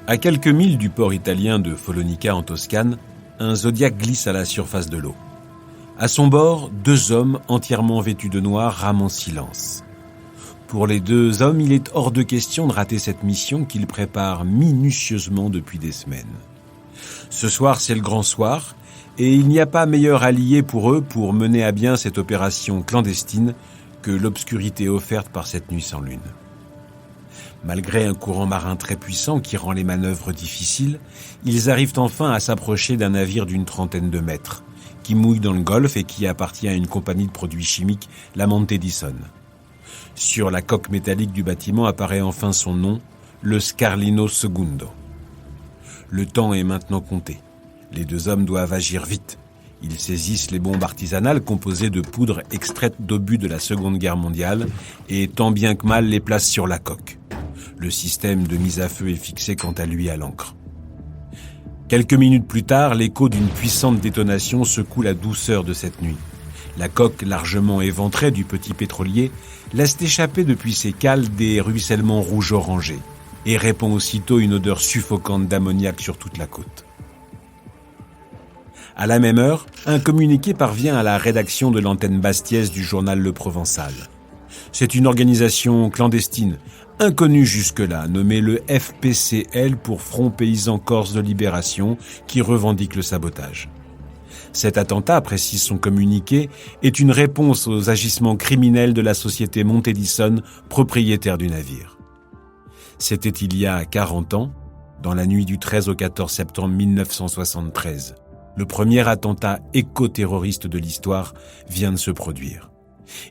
À quelques milles du port italien de Follonica en Toscane, un Zodiac glisse à la surface de l'eau. À son bord, 2 hommes entièrement vêtus de noir rament en silence. Pour les 2 hommes, il est hors de question de rater cette mission qu'ils préparent minutieusement depuis des semaines. Ce soir, c'est le grand soir, et il n'y a pas meilleur allié pour eux pour mener à bien cette opération clandestine que l'obscurité offerte par cette nuit sans lune. Malgré un courant marin très puissant qui rend les manœuvres difficiles, ils arrivent enfin à s'approcher d'un navire d'une 30aine de mètres, qui mouille dans le golfe et qui appartient à une compagnie de produits chimiques, la Monte Edison. Sur la coque métallique du bâtiment apparaît enfin son nom, le Scarlino II. Le temps est maintenant compté. Les 2 hommes doivent agir vite. Ils saisissent les bombes artisanales composées de poudre extraite d'obus de la Seconde Guerre mondiale et tant bien que mal les placent sur la coque. Le système de mise à feu est fixé quant à lui à l'ancre. Quelques minutes plus tard, l'écho d'une puissante détonation secoue la douceur de cette nuit. La coque largement éventrée du petit pétrolier laisse échapper depuis ses cales des ruissellements rouge-orangé et répand aussitôt une odeur suffocante d'ammoniac sur toute la côte. À la même heure, un communiqué parvient à la rédaction de l'antenne bastiaise du journal Le Provençal. C'est une organisation clandestine, inconnue jusque-là, nommée le FPCL pour Front Paysan Corse de Libération, qui revendique le sabotage. Cet attentat, précise son communiqué, est une réponse aux agissements criminels de la société Monte Edison, propriétaire du navire. C'était il y a 40 ans, dans la nuit du 13 au 14 septembre 1973. Le premier attentat éco-terroriste de l'histoire vient de se produire.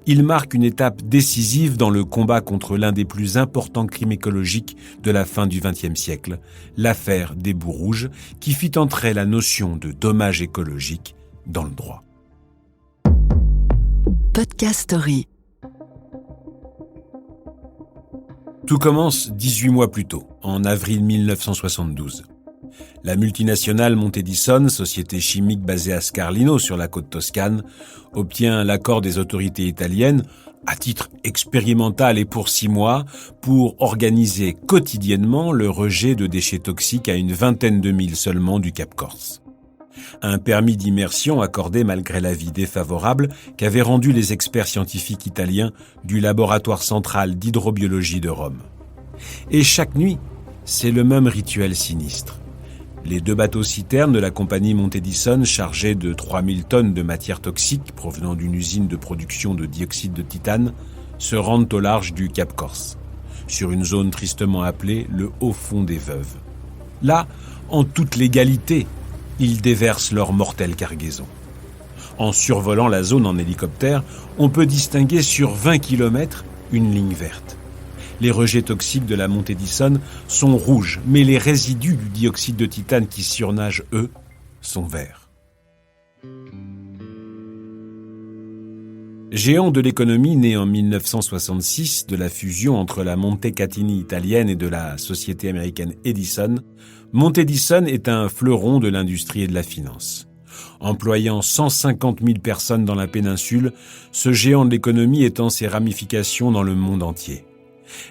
Il marque une étape décisive dans le combat contre l'un des plus importants crimes écologiques de la fin du XXe siècle, l'affaire des boues rouges, qui fit entrer la notion de dommage écologique dans le droit. Podcast Story. Tout commence 18 mois plus tôt, en avril 1972. La multinationale Monte Edison, société chimique basée à Scarlino sur la côte toscane, obtient l'accord des autorités italiennes, à titre expérimental et pour 6 mois, pour organiser quotidiennement le rejet de déchets toxiques à une 20aine de milles seulement du Cap Corse. Un permis d'immersion accordé malgré l'avis défavorable qu'avaient rendu les experts scientifiques italiens du laboratoire central d'hydrobiologie de Rome. Et chaque nuit, c'est le même rituel sinistre. Les 2 bateaux-citernes de la compagnie Monte Edison, chargés de 3000 tonnes de matière toxique provenant d'une usine de production de dioxyde de titane, se rendent au large du Cap Corse, sur une zone tristement appelée le Haut Fond des Veuves. Là, en toute légalité, ils déversent leur mortelle cargaison. En survolant la zone en hélicoptère, on peut distinguer sur 20 km une ligne verte. Les rejets toxiques de la Monte Edison sont rouges, mais les résidus du dioxyde de titane qui surnagent, eux, sont verts. Géant de l'économie né en 1966 de la fusion entre la Montecatini italienne et de la société américaine Edison, Monte Edison est un fleuron de l'industrie et de la finance. Employant 150 000 personnes dans la péninsule, ce géant de l'économie étend ses ramifications dans le monde entier.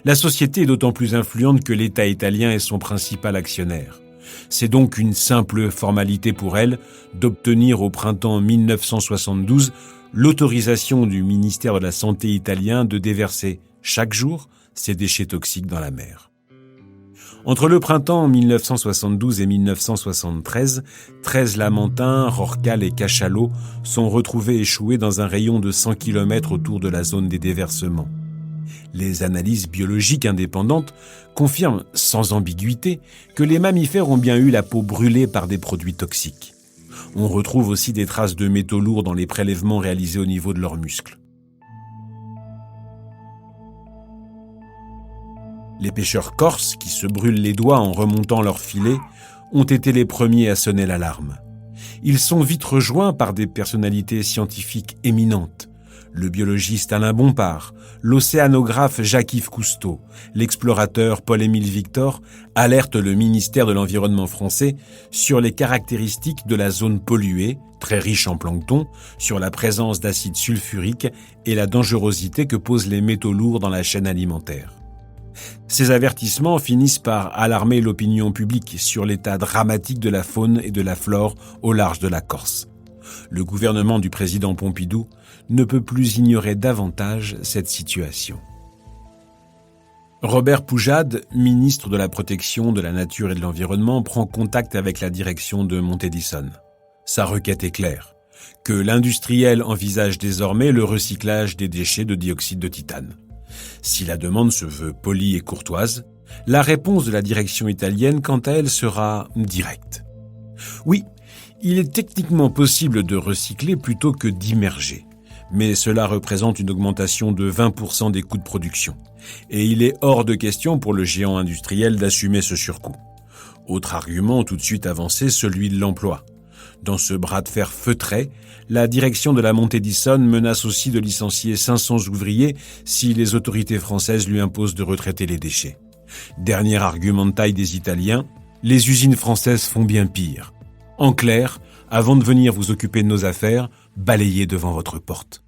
La société est d'autant plus influente que l'État italien est son principal actionnaire. C'est donc une simple formalité pour elle d'obtenir au printemps 1972 l'autorisation du ministère de la Santé italien de déverser chaque jour ces déchets toxiques dans la mer. Entre le printemps 1972 et 1973, 13 lamentins, rorquals et cachalots sont retrouvés échoués dans un rayon de 100 km autour de la zone des déversements. Les analyses biologiques indépendantes confirment sans ambiguïté que les mammifères ont bien eu la peau brûlée par des produits toxiques. On retrouve aussi des traces de métaux lourds dans les prélèvements réalisés au niveau de leurs muscles. Les pêcheurs corses, qui se brûlent les doigts en remontant leurs filets, ont été les premiers à sonner l'alarme. Ils sont vite rejoints par des personnalités scientifiques éminentes. Le biologiste Alain Bompard, l'océanographe Jacques-Yves Cousteau, l'explorateur Paul-Émile Victor alertent le ministère de l'Environnement français sur les caractéristiques de la zone polluée, très riche en plancton, sur la présence d'acide sulfurique et la dangerosité que posent les métaux lourds dans la chaîne alimentaire. Ces avertissements finissent par alarmer l'opinion publique sur l'état dramatique de la faune et de la flore au large de la Corse. Le gouvernement du président Pompidou ne peut plus ignorer davantage cette situation. Robert Poujade, ministre de la Protection de la Nature et de l'Environnement, prend contact avec la direction de Montedison. Sa requête est claire, que l'industriel envisage désormais le recyclage des déchets de dioxyde de titane. Si la demande se veut polie et courtoise, la réponse de la direction italienne, quant à elle, sera directe. Oui, il est techniquement possible de recycler plutôt que d'immerger, mais cela représente une augmentation de 20% des coûts de production, et il est hors de question pour le géant industriel d'assumer ce surcoût. Autre argument tout de suite avancé, celui de l'emploi. Dans ce bras de fer feutré, la direction de la Montedison menace aussi de licencier 500 ouvriers si les autorités françaises lui imposent de retraiter les déchets. Dernier argument de taille des Italiens, les usines françaises font bien pire. En clair, avant de venir vous occuper de nos affaires, balayez devant votre porte.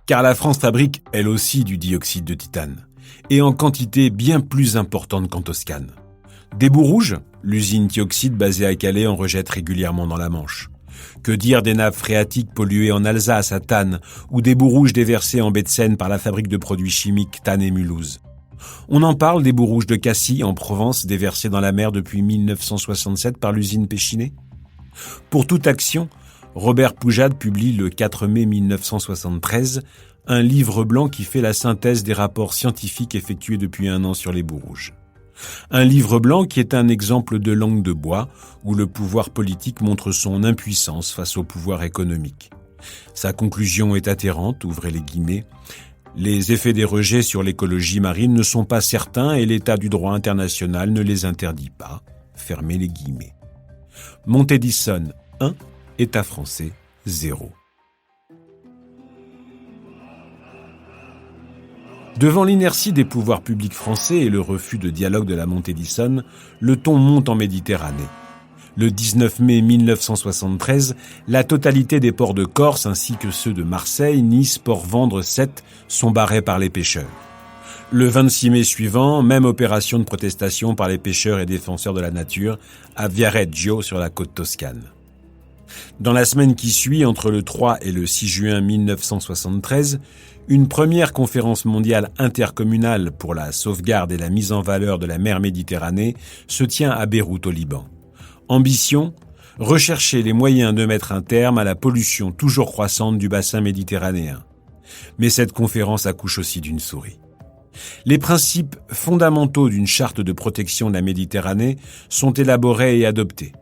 Car la France fabrique, elle aussi, du dioxyde de titane, et en quantité bien plus importante qu'en Toscane. Des boues rouges, l'usine Thioxide basée à Calais en rejette régulièrement dans la Manche. Que dire des nappes phréatiques polluées en Alsace, à Thann, ou des boues rouges déversées en baie de Seine par la fabrique de produits chimiques Thann et Mulhouse. On en parle des boues rouges de Cassis, en Provence, déversées dans la mer depuis 1967 par l'usine Péchinet. Pour toute action, Robert Poujade publie le 4 mai 1973 un livre blanc qui fait la synthèse des rapports scientifiques effectués depuis 1 an sur les boues rouges. Un livre blanc qui est un exemple de langue de bois où le pouvoir politique montre son impuissance face au pouvoir économique. Sa conclusion est atterrante, ouvrez les guillemets. Les effets des rejets sur l'écologie marine ne sont pas certains et l'état du droit international ne les interdit pas, fermez les guillemets. Montedison 1, État français 0. Devant l'inertie des pouvoirs publics français et le refus de dialogue de la Montedison, le ton monte en Méditerranée. Le 19 mai 1973, la totalité des ports de Corse ainsi que ceux de Marseille, Nice, Port-Vendre, Sète sont barrés par les pêcheurs. Le 26 mai suivant, même opération de protestation par les pêcheurs et défenseurs de la nature à Viareggio sur la côte toscane. Dans la semaine qui suit, entre le 3 et le 6 juin 1973, une première conférence mondiale intercommunale pour la sauvegarde et la mise en valeur de la mer Méditerranée se tient à Beyrouth au Liban. Ambition, rechercher les moyens de mettre un terme à la pollution toujours croissante du bassin méditerranéen. Mais cette conférence accouche aussi d'une souris. Les principes fondamentaux d'une charte de protection de la Méditerranée sont élaborés et adoptés.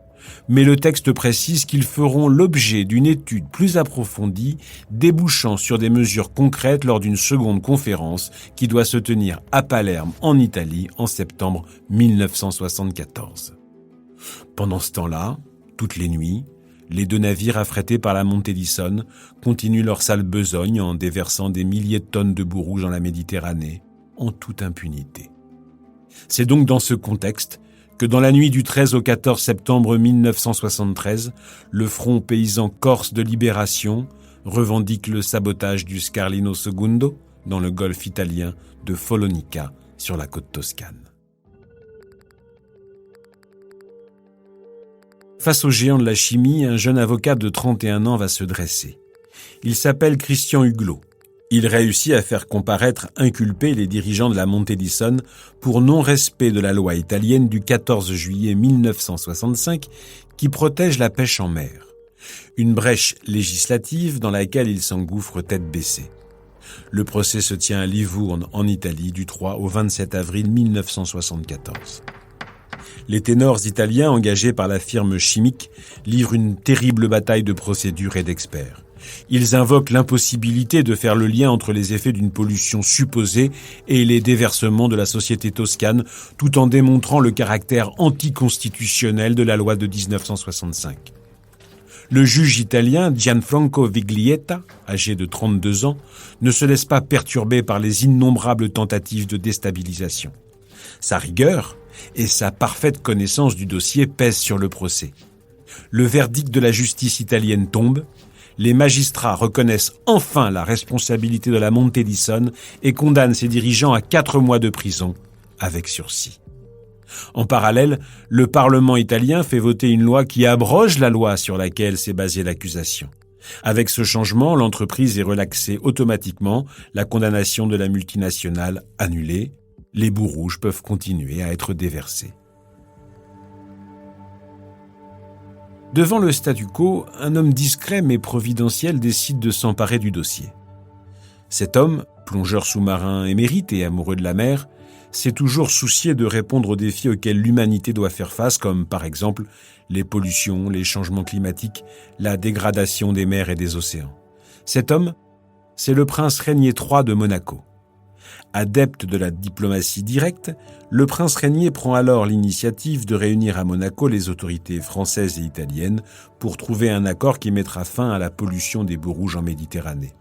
Mais le texte précise qu'ils feront l'objet d'une étude plus approfondie, débouchant sur des mesures concrètes lors d'une seconde conférence qui doit se tenir à Palerme, en Italie, en septembre 1974. Pendant ce temps-là, toutes les nuits, les 2 navires affrétés par la Montedison continuent leur sale besogne en déversant des milliers de tonnes de boues rouges dans la Méditerranée, en toute impunité. C'est donc dans ce contexte que dans la nuit du 13 au 14 septembre 1973, le Front paysan corse de libération revendique le sabotage du Scarlino II dans le golfe italien de Follonica sur la côte toscane. Face aux géants de la chimie, un jeune avocat de 31 ans va se dresser. Il s'appelle Christian Huglot. Il réussit à faire comparaître inculpés les dirigeants de la Montedison pour non-respect de la loi italienne du 14 juillet 1965 qui protège la pêche en mer. Une brèche législative dans laquelle il s'engouffre tête baissée. Le procès se tient à Livourne, en Italie, du 3 au 27 avril 1974. Les ténors italiens engagés par la firme chimique livrent une terrible bataille de procédures et d'experts. Ils invoquent l'impossibilité de faire le lien entre les effets d'une pollution supposée et les déversements de la société toscane, tout en démontrant le caractère anticonstitutionnel de la loi de 1965. Le juge italien Gianfranco Viglietta, âgé de 32 ans, ne se laisse pas perturber par les innombrables tentatives de déstabilisation. Sa rigueur et sa parfaite connaissance du dossier pèsent sur le procès. Le verdict de la justice italienne tombe. les magistrats reconnaissent enfin la responsabilité de la Monte Edison et condamnent ses dirigeants à 4 mois de prison, avec sursis. En parallèle, le Parlement italien fait voter une loi qui abroge la loi sur laquelle s'est basée l'accusation. Avec ce changement, l'entreprise est relaxée automatiquement, la condamnation de la multinationale annulée, les bouts rouges peuvent continuer à être déversés. Devant le statu quo, un homme discret mais providentiel décide de s'emparer du dossier. Cet homme, plongeur sous-marin émérite et amoureux de la mer, s'est toujours soucié de répondre aux défis auxquels l'humanité doit faire face, comme par exemple les pollutions, les changements climatiques, la dégradation des mers et des océans. Cet homme, c'est le prince Régnier III de Monaco. Adepte de la diplomatie directe, le prince Régnier prend alors l'initiative de réunir à Monaco les autorités françaises et italiennes pour trouver un accord qui mettra fin à la pollution des boues rouges en Méditerranée.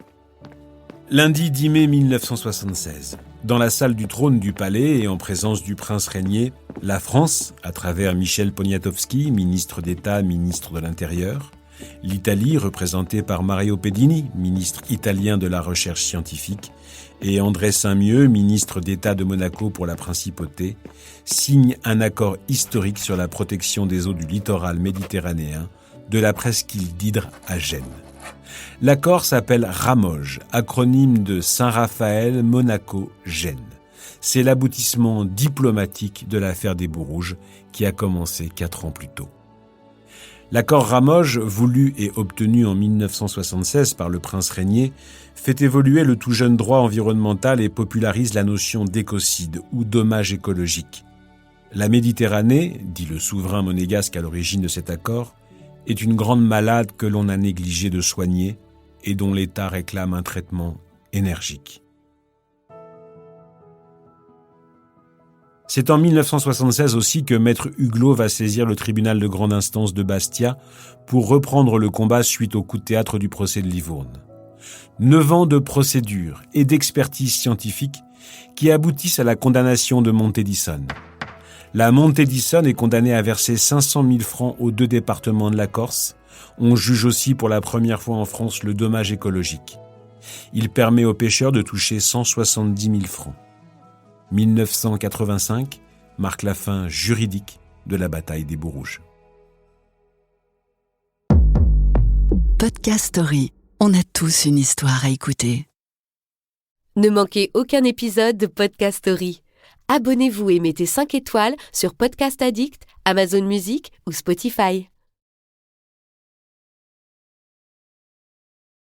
Lundi 10 mai 1976, dans la salle du trône du palais et en présence du prince Régnier, la France, à travers Michel Poniatowski, ministre d'État, ministre de l'Intérieur, l'Italie, représentée par Mario Pedini, ministre italien de la Recherche scientifique, et André Saint-Mieux, ministre d'État de Monaco pour la Principauté, signent un accord historique sur la protection des eaux du littoral méditerranéen, de la presqu'île d'Hydre à Gênes. L'accord s'appelle RAMOGE, acronyme de Saint-Raphaël, Monaco, Gênes. C'est l'aboutissement diplomatique de l'affaire des boues rouges qui a commencé 4 ans plus tôt. L'accord RAMOGE, voulu et obtenu en 1976 par le prince Régnier, fait évoluer le tout jeune droit environnemental et popularise la notion d'écocide ou dommage écologique. La Méditerranée, dit le souverain monégasque à l'origine de cet accord, est une grande malade que l'on a négligé de soigner et dont l'État réclame un traitement énergique. C'est en 1976 aussi que Maître Huglot va saisir le tribunal de grande instance de Bastia pour reprendre le combat suite au coup de théâtre du procès de Livourne. 9 ans de procédure et d'expertise scientifique qui aboutissent à la condamnation de Monte Edison. La Monte Edison est condamnée à verser 500 000 francs aux 2 départements de la Corse. On juge aussi pour la première fois en France le dommage écologique. Il permet aux pêcheurs de toucher 170 000 francs. 1985 marque la fin juridique de la bataille des boues rouges. Podcast Story. On a tous une histoire à écouter. Ne manquez aucun épisode de Podcast Story. Abonnez-vous et mettez 5 étoiles sur Podcast Addict, Amazon Music ou Spotify.